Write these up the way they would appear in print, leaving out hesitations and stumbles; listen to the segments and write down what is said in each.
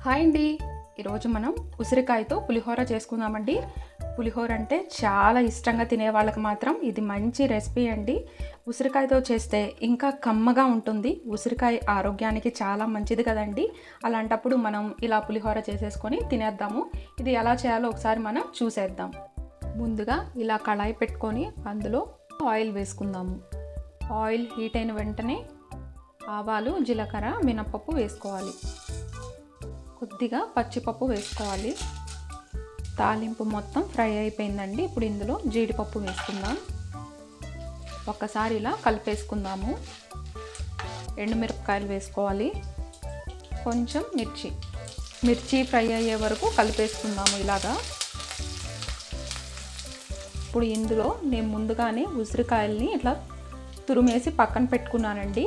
Hi అండి. ఈరోజు మనం ఉసిరికాయతో పులిహోర చేసుకుందామండి. పులిహోర అంటే చాలా ఇష్టంగా తినే వాళ్ళకి మాత్రం ఇది మంచి రెసిపీ అండి. ఉసిరికాయతో చేస్తే ఇంకా కమ్మగా ఉంటుంది. ఉసిరికాయ ఆరోగ్యానికి చాలా మంచిది కదండి. అలాంటప్పుడు మనం ఇలా పులిహోర చేసేసుకొని తినేద్దాము. ఇది ఎలా చేయాలో ఒకసారి మనం చూసేద్దాం. ముందుగా ఇలా కళాయి పెట్టుకొని అందులో ఆయిల్ వేసుకుందాము. ఆయిల్ హీట్ అయిన వెంటనే ఆవాలు, జీలకర్ర, మినపప్పు వేసుకోవాలి. కొద్దిగా పచ్చిపప్పు వేసుకోవాలి. తాలింపు మొత్తం ఫ్రై అయిపోయిందండి. ఇప్పుడు ఇందులో జీడిపప్పు వేసుకుందాం. ఒక్కసారి ఇలా కలిపేసుకుందాము. ఎండుమిరపకాయలు వేసుకోవాలి. కొంచెం మిర్చి ఫ్రై అయ్యే వరకు కలిపేసుకుందాము ఇలాగా. ఇప్పుడు ఇందులో నేను ముందుగానే ఉసిరికాయల్ని ఇట్లా తురిమేసి పక్కన పెట్టుకున్నానండి.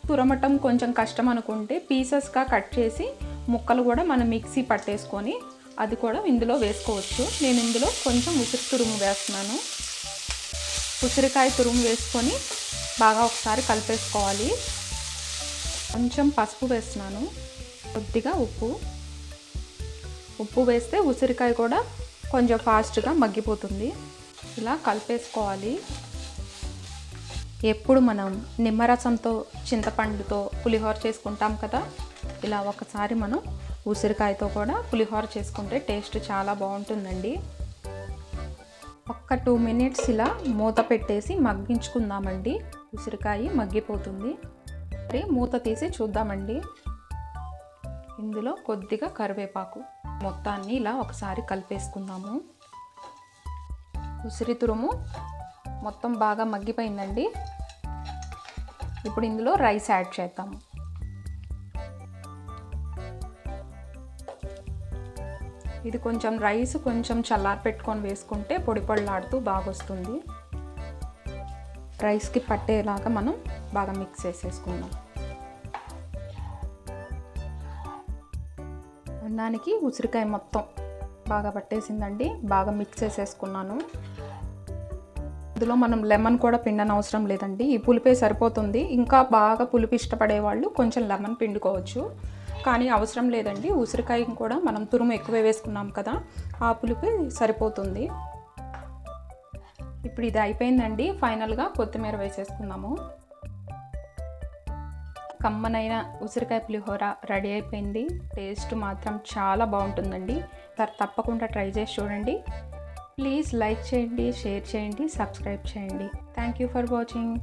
తురమటం కొంచెం కష్టం అనుకుంటే పీసెస్గా కట్ చేసి ముక్కలు కూడా మనం మిక్సీ పట్టేసుకొని అది కూడా ఇందులో వేసుకోవచ్చు. నేను ఇందులో కొంచెం ఉసిరి తురుము వేస్తున్నాను. ఉసిరికాయ తురుము వేసుకొని బాగా ఒకసారి కలిపేసుకోవాలి. కొంచెం పసుపు వేస్తున్నాను. కొద్దిగా ఉప్పు వేస్తే ఉసిరికాయ కూడా కొంచెం ఫాస్ట్గా మగ్గిపోతుంది. ఇలా కలిపేసుకోవాలి. ఎప్పుడు మనం నిమ్మరసంతో చింతపండుతో పులిహోర చేసుకుంటాం కదా, ఇలా ఒకసారి మనం ఉసిరికాయతో కూడా పులిహోర చేసుకుంటే టేస్ట్ చాలా బాగుంటుందండి. ఒక్క 2 minutes ఇలా మూత పెట్టేసి మగ్గించుకుందామండి. ఉసిరికాయ మగ్గిపోతుంది. మరి మూత తీసి చూద్దామండి. ఇందులో కొద్దిగా కరివేపాకు మొత్తాన్ని ఇలా ఒకసారి కలిపేసుకుందాము. ఉసిరి తురుము మొత్తం బాగా మగ్గిపోయిందండి. ఇప్పుడు ఇందులో రైస్ యాడ్ చేద్దాము. ఇది కొంచెం రైస్ కొంచెం చల్లారి పెట్టుకొని వేసుకుంటే పొడి పొడిలాడుతూ బాగా వస్తుంది. రైస్కి పట్టేలాగా మనం బాగా మిక్స్ చేసేసుకుందాం. అన్నానికి ఉసిరికాయ మొత్తం బాగా పట్టేసిందండి. బాగా మిక్స్ చేసేసుకున్నాను. ఇందులో మనం లెమన్ కూడా పిండని అవసరం లేదండి. ఈ పులిపే సరిపోతుంది. ఇంకా బాగా పులుపు ఇష్టపడే వాళ్ళు కొంచెం లెమన్ పిండుకోవచ్చు, కానీ అవసరం లేదండి. ఉసిరికాయ కూడా మనం తురుము ఎక్కువ వేసుకున్నాం కదా, ఆ పులుపే సరిపోతుంది. ఇప్పుడు ఇది అయిపోయిందండి. ఫైనల్గా కొత్తిమీర వేసేసుకుందాము. కమ్మనైన ఉసిరికాయ పులిహోర రెడీ అయిపోయింది. టేస్ట్ మాత్రం చాలా బాగుంటుందండి. తప్పకుండా ట్రై చేసి చూడండి. ప్లీజ్ లైక్ చేయండి, షేర్ చేయండి, సబ్స్క్రైబ్ చేయండి. Thank you for watching.